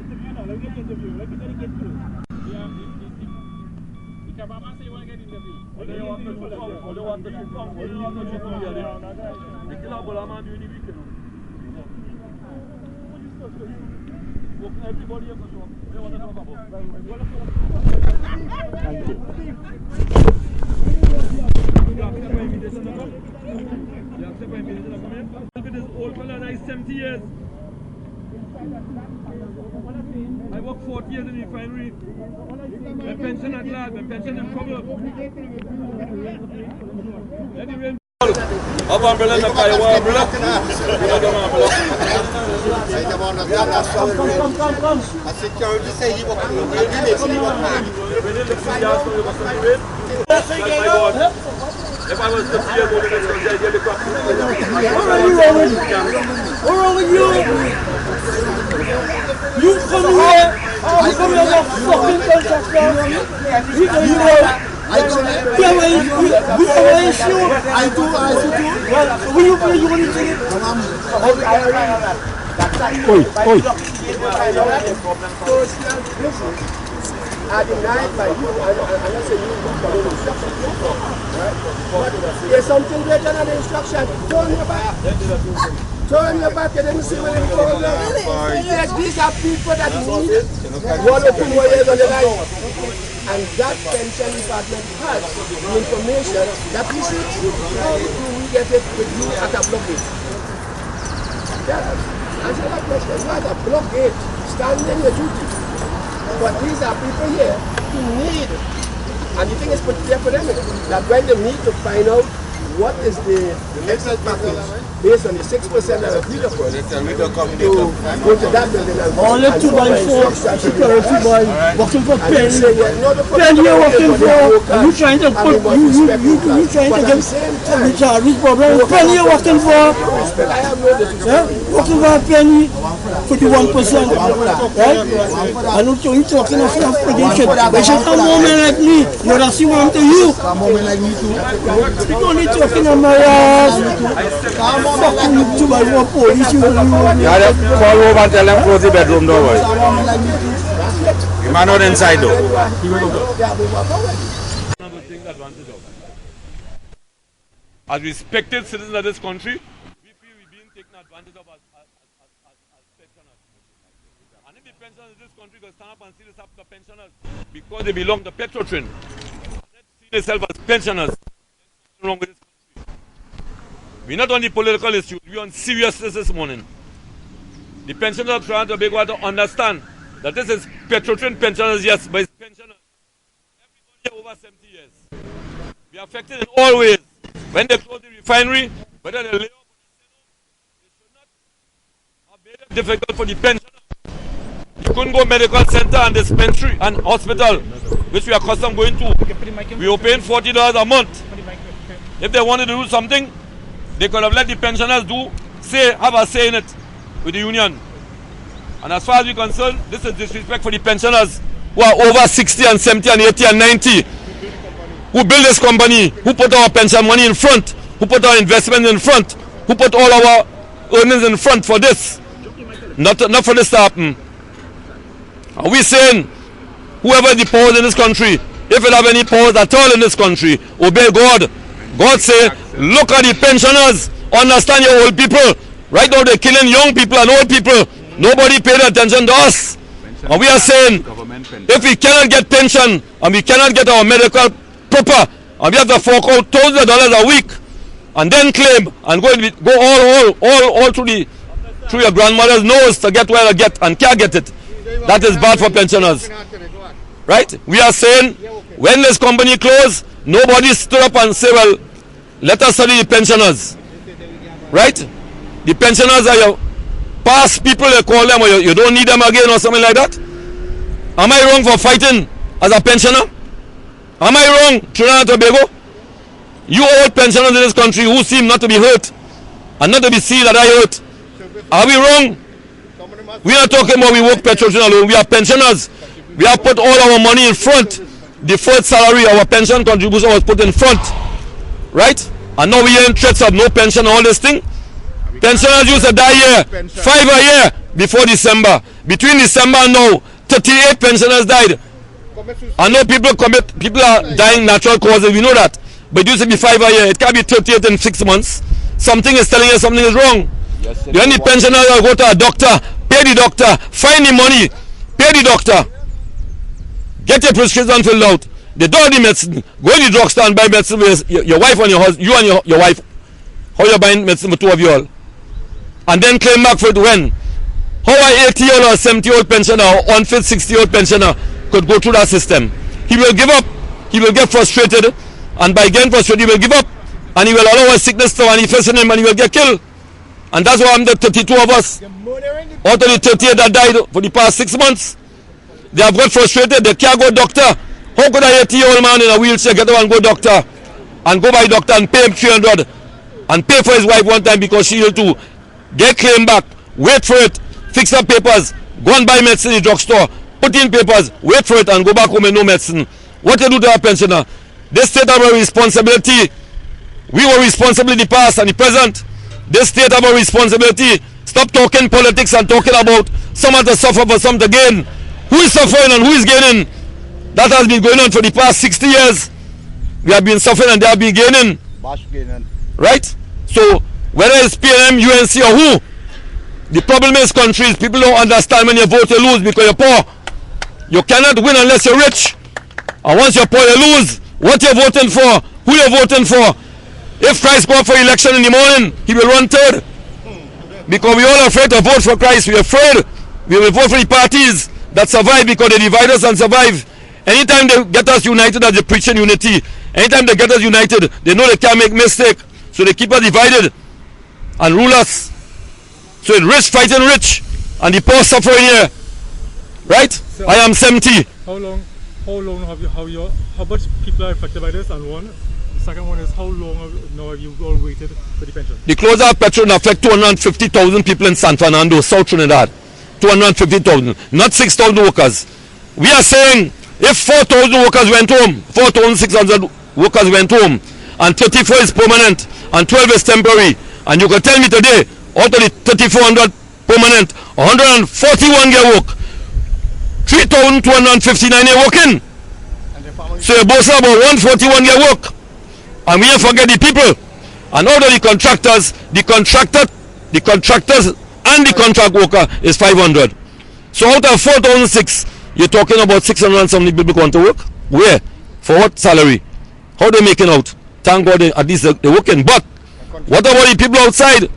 interview now. Let me get the interview. Let me get through. Yeah, the Kabama say you want to get interview. What do you want to do? What do you want to do? What do you want to do? The killer Bolama during the weekend. Everybody else talk. What do you want to talk about? Thank you. Look at this old fella that is 70 years. I worked 40 years in the refinery. My pension at last, my pension in trouble. Up umbrella in the fire, umbrella. Come. A security say he was if I was the fear going to get the crop. Where are you? You come here. You come here with fucking contractor. You come here. I do. Well, will you play? You want to take it? I deny by you, I'm not saying you follow the instruction, right? But there's something greater than the instruction. Turn your back and then see what they call them. Yes, these are people that need 1 or 2 more years on the line. And that pension department has the information that we see. How do we get it with you at a blockade? Answer that question. You at a blockade, standing your duty. But these are people here who need, and the thing is put there for them, that when they need to find out what is the exit package based on the 6% that agreed upon, to go to that building and only 2 by 4 security by working for Penny. Penny you're working for, you trying to put, you trying to get the charges problem. Penny you're working for, working for Penny for the 1%, right? I don't know you talking of prediction. But you come home like me, you're not seeing what to you. Come home like me too. You don't need talking on my ass. Fucking you too by one police. You have to call over and tell them close the bedroom door. You man not inside though. As respected citizens of this country, we feel we're being taken advantage of as pensioners. And if the pensioners in this country can stand up and see this happen to pensioners because they belong to Petrotrin, let's see themselves as pensioners. There's nothing wrong with this country. We're not on the political issue, we're on seriousness this morning. The pensioners are trying to be able to understand that this is Petrotrin pensioners, yes, but it's pensioners. Everybody over 70 years. We are affected in all ways. When they close the refinery, whether they lay off or they should not have made it difficult for the pensioners. You couldn't go medical center and dispensary and hospital, which we are accustomed going to. We were paying $40 a month. If they wanted to do something, they could have let the pensioners have a say in it with the union. And as far as we're concerned, this is disrespect for the pensioners who are over 60 and 70 and 80 and 90. Who built this company, who put our pension money in front, who put our investment in front, who put all our earnings in front for this. Not for this to happen. Are we saying, whoever the powers in this country, if it have any powers at all in this country, obey God. God say, look at the pensioners, understand your old people. Right now they're killing young people and old people. Nobody paid attention to us. And we are saying, if we cannot get pension and we cannot get our medical proper, and we have to fork out $1,000 a week and then claim and go all through your grandmother's nose to get where to get and can't get it. That is bad for pensioners. Right? We are saying when this company closed, nobody stood up and said, well, let us study the pensioners. Right? The pensioners are your past people, they call them, or you don't need them again or something like that. Am I wrong for fighting as a pensioner? Am I wrong, Trinidad and Tobago? You old pensioners in this country who seem not to be hurt and not to be seen that I hurt. Are we wrong? We are talking about we work Petrotrin alone. We are pensioners. We have put all our money in front. The first salary, our pension contribution was put in front. Right? And now we are in threats of no pension, all this thing. Pensioners used to die here. 5 a year. before December. Between December and now, 38 pensioners died. I know people are dying natural causes, we know that. But it used to be 5 a year. It can't be 38 in 6 months. Something is telling you something is wrong. Yes, the only pensioners will go to a doctor, pay the doctor, find the money, pay the doctor, get your prescription filled out. They don't have the medicine. Go to the drugstore and buy medicine with your wife and your husband, you and your wife. How you buying medicine for 2 of you all? And then claim back for it when? How an 80-year-old or 70-year-old pensioner or unfit 60-year-old pensioner could go through that system? He will give up. He will get frustrated. And by getting frustrated, he will give up. And he will allow a sickness to manifest in him and he will get killed. And that's why I'm the 32 of us. Out of the 38 that died for the past 6 months. They have got frustrated. They can't go doctor. How could a 80-year-old man in a wheelchair get up and go doctor? And go by doctor and pay him 300 and pay for his wife one time because she ill too. Get claim back. Wait for it. Fix up papers. Go and buy medicine in the drugstore. Put in papers. Wait for it and go back home with no medicine. What you do to our pensioner? This state have a responsibility. We were responsible in the past and the present. This state have a responsibility. Stop talking politics and talking about someone to suffer for some to gain. Who is suffering and who is gaining? That has been going on for the past 60 years. We have been suffering and they have been gaining. Right? So whether it's PNM, UNC or who, the problem is countries, people don't understand when you vote you lose because you're poor. You cannot win unless you're rich. And once you're poor you lose. What you're voting for, who you're voting for. If Christ go up for election in the morning, he will run third. Because we all afraid to vote for Christ. We're afraid. We will vote for the parties that survive because they divide us and survive. Anytime they get us united as they preach in unity, anytime they get us united, they know they can't make mistake. So they keep us divided and rule us. So it's rich fighting rich and the poor suffering here. Right? So I am 70. How much people are affected by this? And one, the second one is how long have you all waited for the pension? The closure of Petrotrin affect 250,000 people in San Fernando, South Trinidad. 250,000, not 6,000 workers. We are saying if 4,000 workers went home, 4,600 workers went home, and 34 is permanent, and 12 is temporary, and you can tell me today, out of the 3,400 permanent, 141 get work, 3,259 are working. So you both say about 141 get work. And we don't forget the people. And out of the contractors, the contractors and the contract worker is 500. So out of 4,006, you're talking about 600 and something people going to work. Where? For what salary? How they making out? Thank God at least they're working. But what about the people outside?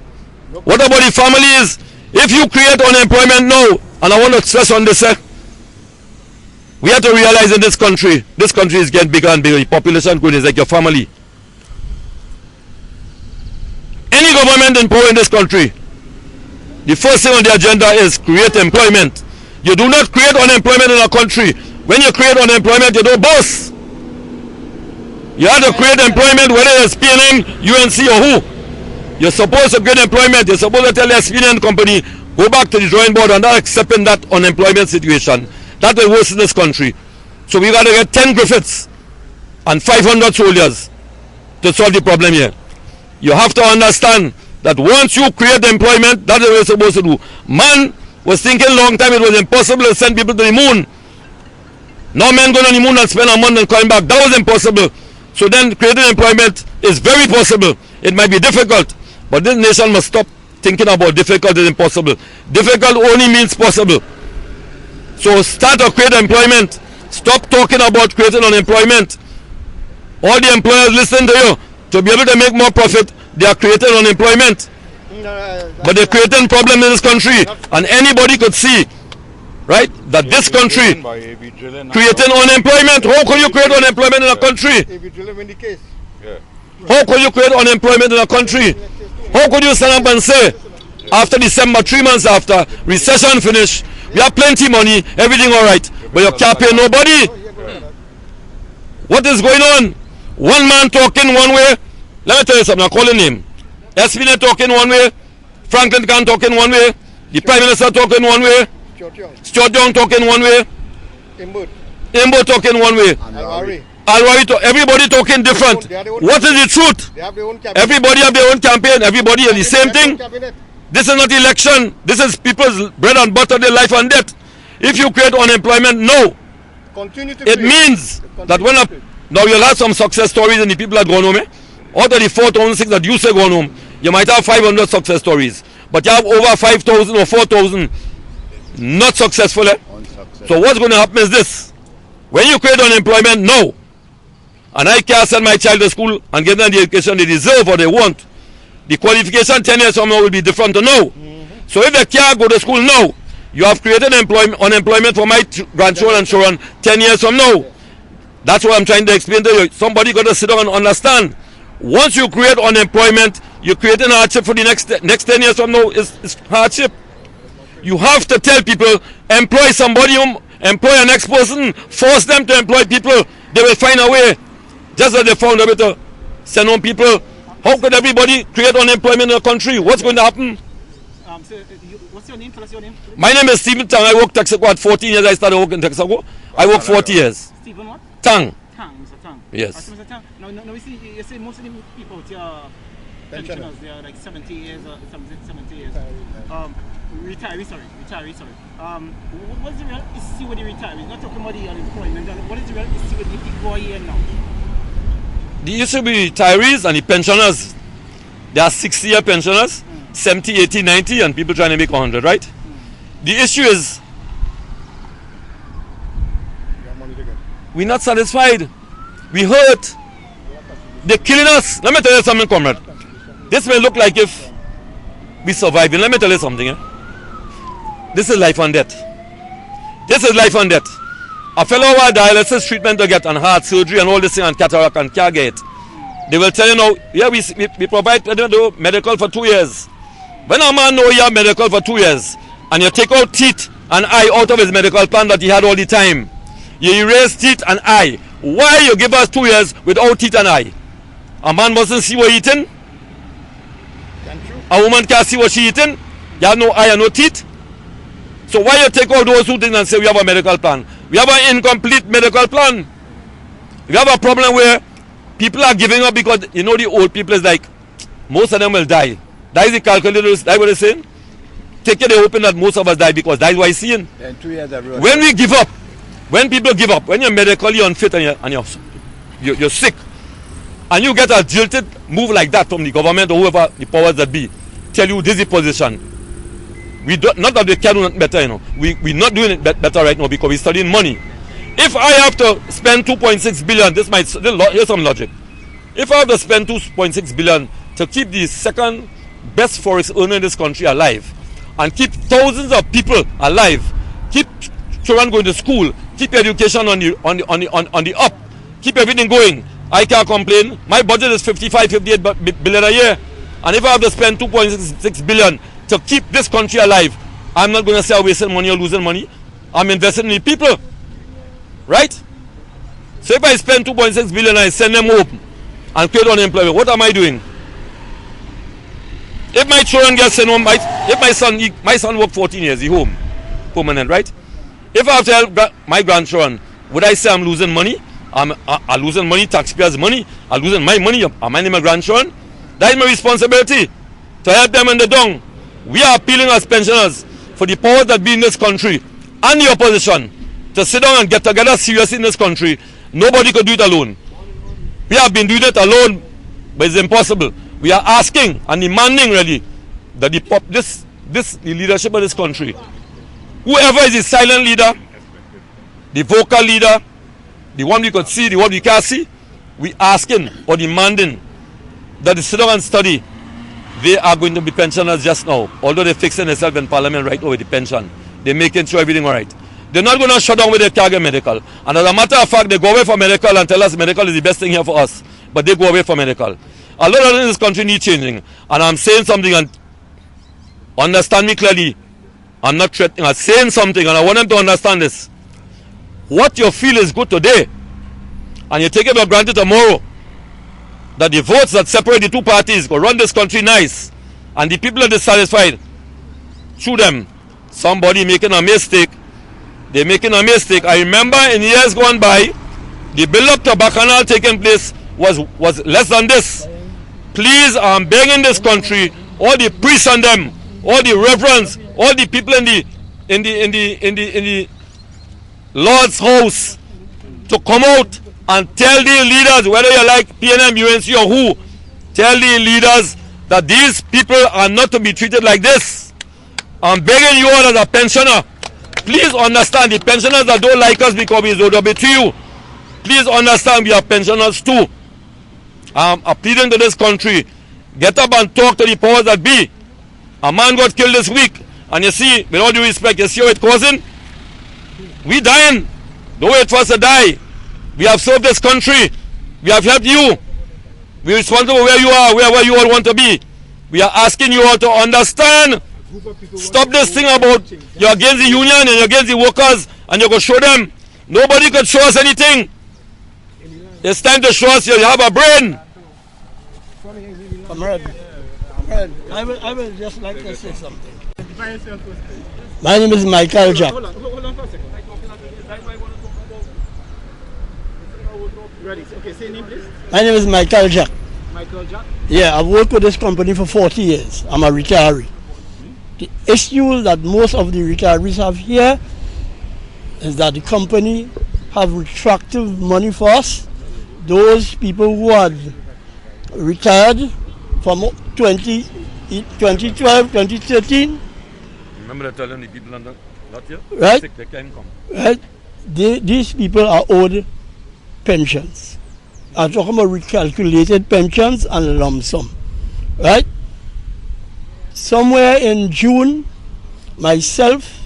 What about the families? If you create unemployment now, and I want to stress on this, we have to realize in this country is getting bigger and bigger. The population growing is like your family. Any government in power in this country, the first thing on the agenda is create employment. You do not create unemployment in a country. When you create unemployment, you don't boss. You have to create employment, whether it's PNM, UNC or who. You're supposed to create employment. You're supposed to tell the SPNN company, go back to the drawing board and not accepting that unemployment situation. That will worsen this country. So we got to get 10 Griffiths and 500 soldiers to solve the problem here. You have to understand that once you create employment, that's what you're supposed to do. Man was thinking long time it was impossible to send people to the moon. Now men going on the moon and spend a month and coming back. That was impossible. So then creating employment is very possible. It might be difficult, but this nation must stop thinking about difficult and impossible. Difficult only means possible. So start to create employment. Stop talking about creating unemployment. All the employers listen to you. To be able to make more profit, they are creating unemployment. But they're creating problems in this country. And anybody could see, right, that this country creating unemployment. How could you create unemployment in a country? How could you create unemployment in a country? How could you stand up and say, after December, 3 months after, recession finished, we have plenty money, everything all right, but you can't pay nobody? What is going on? One man talking one way. Let me tell you something, I'm calling him. SPNA talking one way, Franklin Khan talking one way, the Prime Minister talking one way, Stuart Young talking one way, Imbo talking one way, Alwari everybody talking different. What is the truth? Everybody have their own campaign, everybody have the same thing. This is not election. This is people's bread and butter, their life and death. If you create unemployment, no. Continue to It means that when now you'll have some success stories and the people that gone home. Out of the 4,006 that you say gone home, you might have 500 success stories. But you have over 5,000 or 4,000 not successful. So what's going to happen is this. When you create unemployment, no. And I can't send my child to school and give them the education they deserve or they want. The qualification 10 years from now will be different to now. So if they can't go to school now, you have created unemployment for my grandchildren and children 10 years from now. That's what I'm trying to explain to you. Somebody got to sit down and understand. Once you create unemployment, you're creating hardship for the next 10 years from now. It's hardship. You have to tell people, employ somebody, employ a next person, force them to employ people. They will find a way. Just as they found a way to send home people. How could everybody create unemployment in the country? What's going to happen? What's your name? Tell us your name. My name is Stephen Tang. I worked in Texaco at 14 years. I started working in Texaco. I worked 40 years. Stephen what? Tang. Tang, Mr. Tang. Yes. Mr. Tang. Now we see you say most of the people out here pensioners. They are like 70 years or 70 years. Retiree, sorry. What's the real issue with the retirees? Not talking about the unemployment. What is the real issue with the people here now? The issue with retirees and the pensioners, there are 60-year pensioners, 70, 80, 90, and people trying to make 100, right? The issue is, we're not satisfied. We hurt. They're killing us. Let me tell you something, comrade. This may look like if we surviving. Let me tell you something. This is life and death. This is life and death. A fellow who had dialysis treatment to get and heart surgery and all this thing and cataract and can't get it. They will tell you now, yeah, we provide medical for 2 years. When a man know you have medical for 2 years and you take out teeth and eye out of his medical plan that he had all the time, you erase teeth and eye. Why you give us 2 years without teeth and eye? A man mustn't see what eating. A woman can't see what she eating. You have no eye and no teeth. So why you take out those two things and say we have a medical plan? We have an incomplete medical plan. We have a problem where people are giving up because, you know, the old people is like, most of them will die. That is the calculators, that is what they're saying. Take it, they're hoping that most of us die because that is what I'm seeing. In 2 years, everyone. When we give up, when people give up, when you're medically unfit and you're sick, and you get a jilted move like that from the government or whoever the powers that be, tell you this is the position. We do, not that we can do it better, you know. We're not doing it better right now because we're studying money. If I have to spend 2.6 billion, here's some logic. If I have to spend 2.6 billion to keep the second best forest owner in this country alive, and keep thousands of people alive, keep children going to school, keep education on the up, keep everything going, I can't complain. My budget is 58 billion a year, and if I have to spend 2.6 billion to keep this country alive, I'm not going to say I'm wasting money or losing money. I'm investing in the people, right? So if I spend 2.6 billion and I send them home and create unemployment, what am I doing? If my children get sent home, if my son worked 14 years, he's home, permanent, right? If I have to help my grandchildren, would I say I'm losing money? I'm losing money, taxpayers' money. I'm losing my money. Am I my grandchildren? That is my responsibility to help them in the dung. We are appealing as pensioners for the powers that be in this country and the opposition to sit down and get together seriously in this country. Nobody could do it alone. We have been doing it alone, but it's impossible. We are asking and demanding really that the leadership of this country, whoever is the silent leader, the vocal leader, the one we could see, the one we can't see, we asking or demanding that they sit down and study. They are going to be pensioners just now, although they're fixing themselves in parliament right now with the pension. They're making sure everything all right. They're not going to shut down with their target medical. And as a matter of fact, they go away from medical and tell us medical is the best thing here for us. But they go away from medical. A lot of things in this country need changing. And I'm saying something, and understand me clearly. I'm not threatening. I'm saying something, and I want them to understand this. What you feel is good today, and you take it for granted tomorrow, that the votes that separate the two parties go run this country nice, and the people are dissatisfied, through them, somebody making a mistake. They're making a mistake. I remember in years gone by, the build-up to Bacchanal taking place was less than this. Please, I'm begging this country, all the priests and them, all the reverends, all the people in the Lord's house to come out and tell the leaders, whether you like PNM, UNC or who, tell the leaders that these people are not to be treated like this. I'm begging you all as a pensioner, please understand, the pensioners that don't like us because we are OWTU, please understand we are pensioners too. I'm appealing to this country, get up and talk to the powers that be. A man got killed this week, and you see, with all due respect, you see how it's causing? We dying. Don't wait for us to die. We have served this country. We have helped you. We're responsible where you are, where you all want to be. We are asking you all to understand. Stop this thing about you're against the union and you're against the workers and you're going to show them. Nobody could show us anything. It's time to show us you have a brain. I will just like to say something. My name is Michael Jack. Hold on for a second. Ready? Okay, say your name, please. My name is Michael Jack. Michael Jack. Yeah, I've worked with this company for 40 years. I'm a retiree. The issue that most of the retirees have here is that the company have retractive money for us. Those people who had retired from 2012, 2013. Remember to tell them the people not here? Right? They can come. Right? These people are owed pensions. I'm talking about recalculated pensions and lump sum. Right? Somewhere in June, myself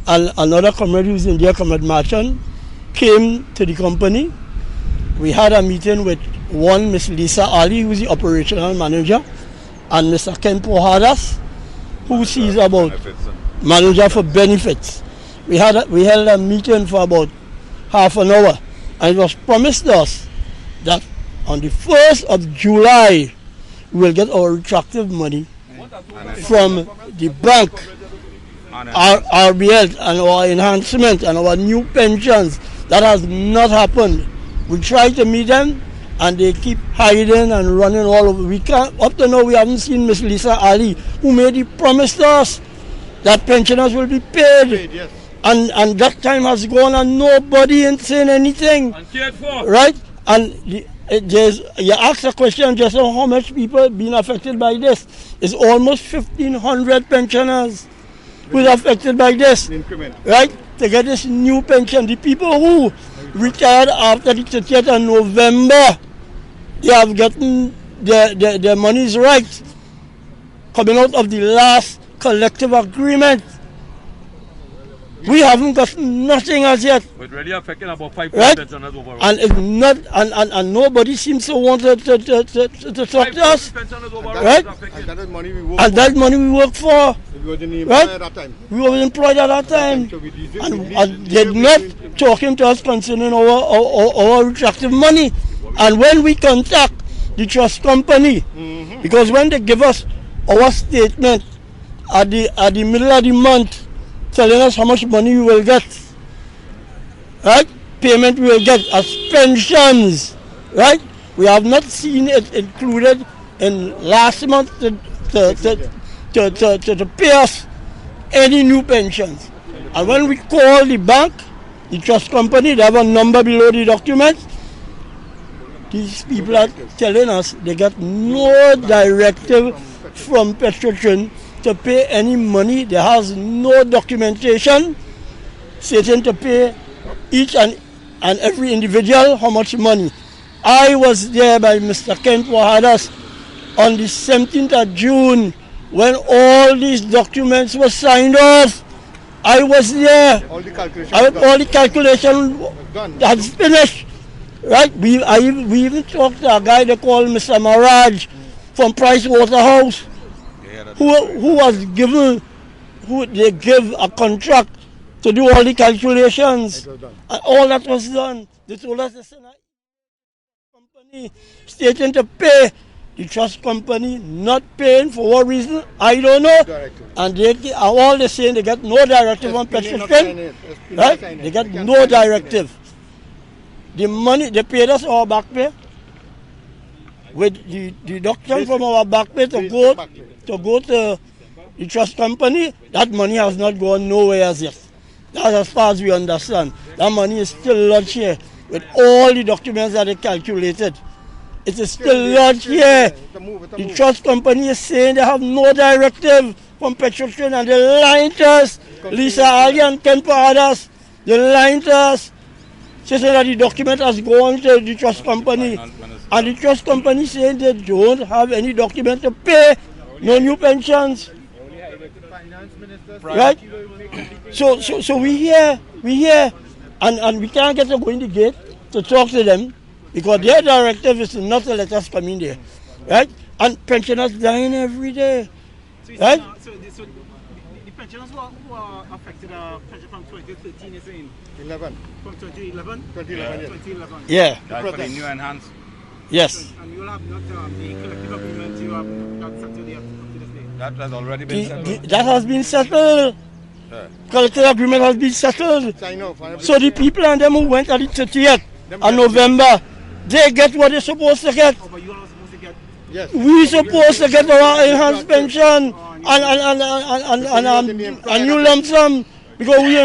and another comrade who's in there, Comrade Marchand, came to the company. We had a meeting with one Miss Lisa Ali, who's the operational manager, and Mr. Ken Pohadas, who sees about manager for benefits. We held a meeting for about half an hour, and it was promised us that on the 1st of July we will get our retractive money from the bank, our RBL, and our enhancement and our new pensions. That has not happened. We tried to meet them and they keep hiding and running all over. We can't, up to now we haven't seen Miss Lisa Ali, who made the promise to us that pensioners will be paid. Yes. And that time has gone and nobody ain't saying anything. And cared for. Right? And you asked a question just on how much people been affected by this. It's almost 1,500 pensioners who are affected by this. Increment. Right? To get this new pension. The people who retired after the 30th of November, they have gotten their monies right, coming out of the last collective agreement. We haven't got nothing as yet. We're already affecting about 5 right? pensioners overall. And it's not, and nobody seems to want to talk to us. Right? And that is money we work And that money we work for. We wasn't employed Right? at that time. We were employed at that time. So we And they're not talking to us concerning our retractive money. And when we contact the trust company, because when they give us our statement at the middle of the month, telling us how much money we will get, right? Payment we will get as pensions, right? We have not seen it included in last month to pay us any new pensions. And when we call the bank, the trust company, they have a number below the document. These people are telling us they got no directive from Petrotrin to pay any money. There has no documentation stating to pay each and every individual how much money. I was there by Mr. Ken Pohadas on the 17th of June when all these documents were signed off. I was there. All the calculations. All the calculation has finished. Right? We even talked to a guy they call Mr. Maraj from Price Waterhouse, who was given, who they give a contract to do all the calculations. And all that was done. They told us to send a company stating to pay. The trust company not paying for what reason, I don't know. And all they're saying they got no directive on Petrotrin. Right? They got no directive. The money they paid us our back pay with the deduction from our back pay to go to the trust company, that money has not gone nowhere as yet. That's as far as we understand. That money is still lodged here with all the documents that they calculated. It is still lodged here. The trust company is saying they have no directive from Petrotrin and they're lying to us. Lisa Ali and Ken Paradas, they're lying to us. Saying that the document has gone to the trust company. And the trust company saying they don't have any document to pay no new pensions. Right? So we here, and we can't get to go in the gate to talk to them because their directive is not to let us come in there. Right? And pensioners dying every day. Right? So the pensioners who are affected pension from 2013, you're saying? 11. From 2011? 2011, Yeah. That's for the new enhanced. Yes. And you will have not the collective agreement you have not settled yet up to this day? That has already been settled. That has been settled. Collective agreement has been settled. Sign off. So the people and them who went at the 30th of November, they get what they're supposed to get. Oh, but you are supposed to get... Yes. We supposed to get our enhanced pension and new lump sum because we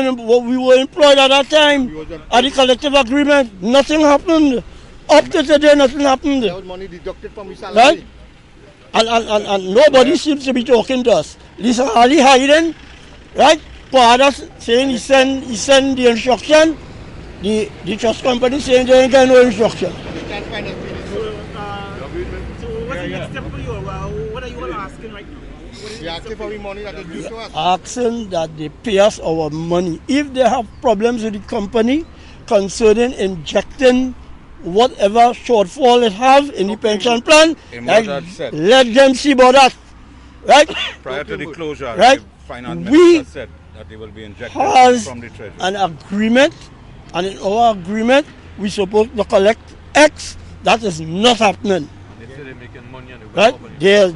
were employed at that time at the collective agreement. Nothing happened. Up to today, nothing happened. That was money deducted from his salary. Right? And nobody seems to be talking to us. Lisa Ali hiding, right? Paradas saying he send the instruction. The trust company saying they ain't got no instruction. They can't find it. So what's the next step for you? What are you all asking right now? We are asking for the money that is due to us. Asking that they pay us our money. If they have problems with the company concerning injecting whatever shortfall it have in the pension plan, let them see about that. Right? Prior to the closure, right? the finance We minister said that they will be injected from the treasury. an agreement, and in our agreement, we supposed to collect X. That is not happening. They say they're making money and Right?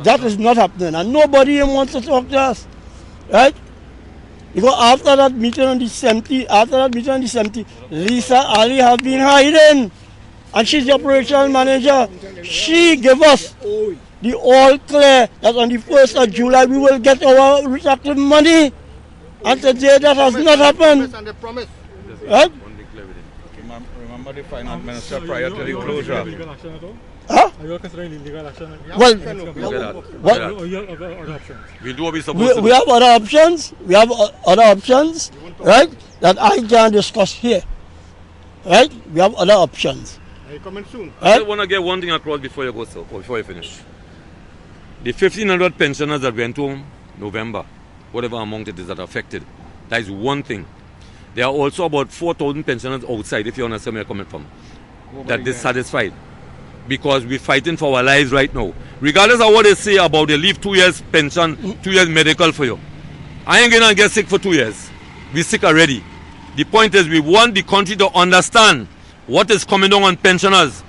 That is not happening, and nobody even wants to talk to us. Right? Because after that meeting on the 70th, Lisa Ali have been hiding, and she's the operational manager. She gave us the all clear that on the 1st of July we will get our respective money, and today that has not happened. And they promise. Right? Remember the finance minister prior to the closure. Legal action at all? Huh? Are you considering legal action? Well, Or you have other options? We'll do what we're supposed to we do. have other options. We have other options, right? That I can discuss here. Right? We have other options. Are you coming soon? I just want to get one thing across before you go, sir, before you finish. The 1,500 pensioners that went home November, whatever amount it is that affected, that is one thing. There are also about 4,000 pensioners outside, if you understand where I'm coming from, that dissatisfied. Because we're fighting for our lives right now. Regardless of what they say about they leave 2 years pension, 2 years medical for you. I ain't gonna get sick for 2 years. We're sick already. The point is we want the country to understand what is coming down on pensioners.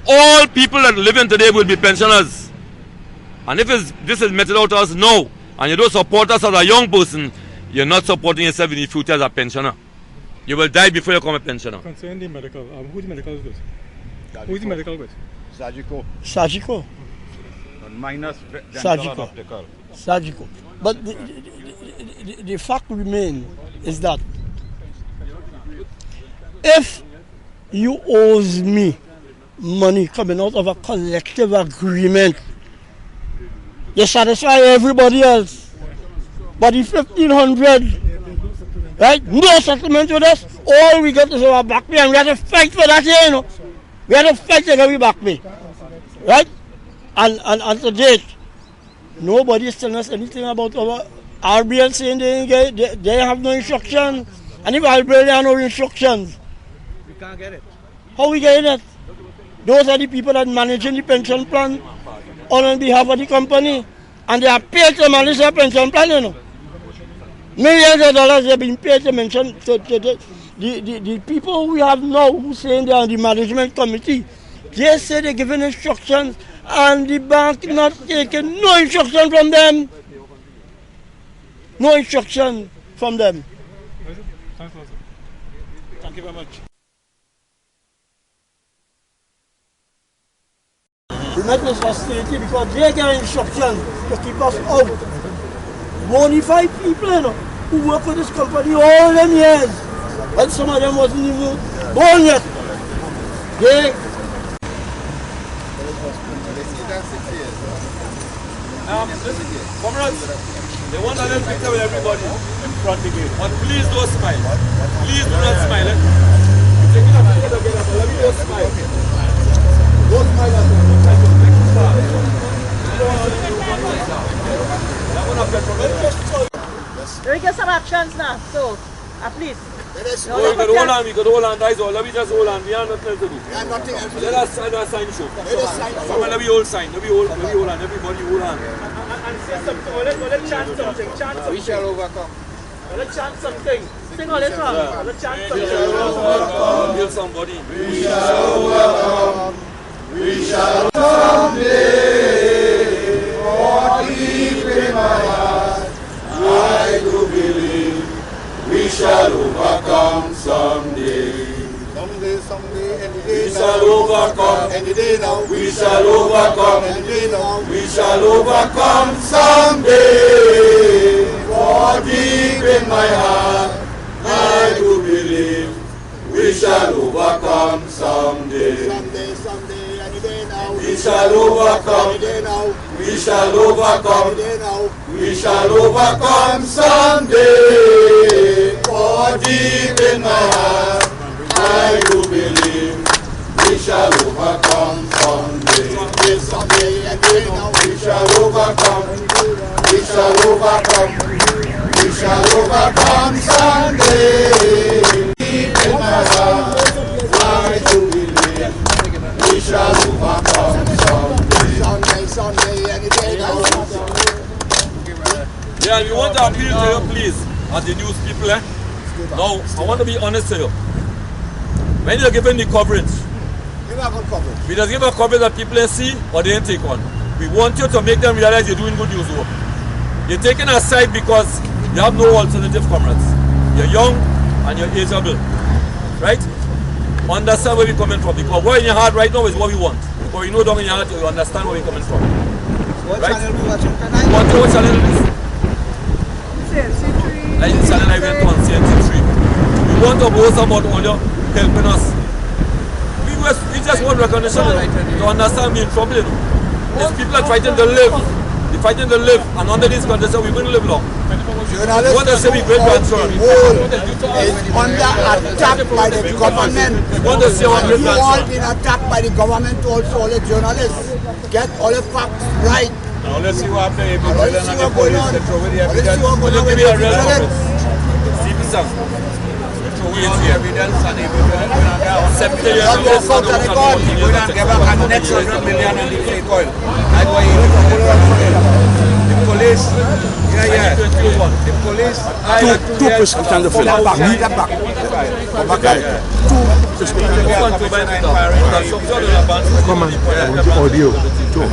All people that live in today will be pensioners. And if this is meted out to us now, and you don't support us as a young person, you're not supporting yourself in the future as a pensioner. You will die before you become a pensioner. Concerning the medical, who's the medical with? Who's the medical with? Surgical. Minus dental Surgical. and optical. Surgical. But the fact remains is that if you owes me money coming out of a collective agreement, you satisfy everybody else. But the 1,500, right? No settlement with us. All we get is our back pay, and we have to fight for that here, you know. We have to fight to get our back pay. Right? And to date, nobody is telling us anything about our RBL saying they have no instructions. And if RBL have no instructions, We can't get it. how we getting it? Those are the people that managing the pension plan on behalf of the company. And they are paid to manage their pension plan, you know. Millions of dollars have been paid to mention the people we have now who saying they are on the management committee. They say they're giving instructions and the bank not taking no instruction from them. No instruction from them. Thanks a lot, sir. Thank you very much. We met this hostility because they get instructions to keep us out. bona fide people, you know, who work for this company all them years. And some of them wasn't even born yet. They Listen, comrades, they want a little picture with everybody in front of you. But please don't smile. Please do not smile. Taking a picture together, but let me just smile. Don't smile at all. We get some actions now, so at least. No, we could hold on, guys. Let me just hold on. We have nothing else to do. Let us sign show. Come on, let me hold sign. Let me hold on. Everybody hold on. And say something, let's chant something. We shall overcome. Let's chant something. Sing all this song. Let's chant We something. shall overcome. Kill somebody. We shall overcome. We shall someday. For deep in my heart, I do believe we shall overcome someday. Someday, any day We shall overcome. Any day now. We shall overcome. Any day now. We shall overcome someday. For deep in my heart, I do believe we shall overcome someday. Someday, any day now. We shall overcome. Any day now. We shall overcome. Any day now. We shall overcome someday. For deep in my heart, I do believe we shall overcome someday. Someday, any day now. We shall overcome. We shall overcome. We shall overcome someday. Deep in my heart, I do believe we shall overcome someday. Someday, any day now. Yeah, we want to appeal to you, please, as the news people. Now, I want to be honest to you. When you're given the coverage, we just give a coverage that people see or they ain't take on. We want you to make them realize you're doing good news work. You're taken aside because you have no alternative, comrades. You're young and you're ageable. Right? Understand where we're coming from. Because what in your heart right now is what we want. Because you know down in your heart, you understand where we're coming from. Right? You want to watch channel this? Like the channel I went on, CNC3. We want to boast about all your helping us. We just want recognition to understand we're in trouble. These people are fighting to live. They're fighting to live, and under these conditions we wouldn't live long. We want to say we great grandchildren. Is under attack by the government. We want to say our great You all grandchildren. been attacked by the government also, all the journalists. Get all the facts right. Now let's see what happens if the Let's president see and the what's going police on. they throw away the Let's see evidence. what's going on Give with me the a real journalists. Stephen Sam. They throw away all the evidence and if you don't get 70 years Don't old, walk out of the court. you don't give up an next 100 million on the fake oil. That's why you the police, the police, two prescriptions to fill. back. Come on. Audio. Two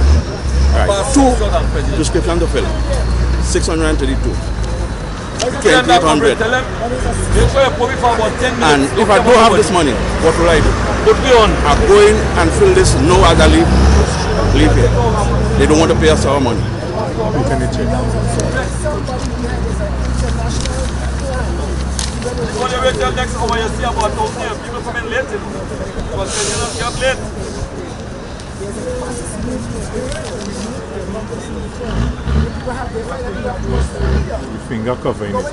prescriptions to fill. 632. Okay, 800. And if I don't have this money, what will I do? Put me on. I'm going and fill this no other leave here. They don't want to pay us our money. When you wait till next hour, you see about those here. People come in late. Because they don't get late. Finger covering it.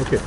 Okay.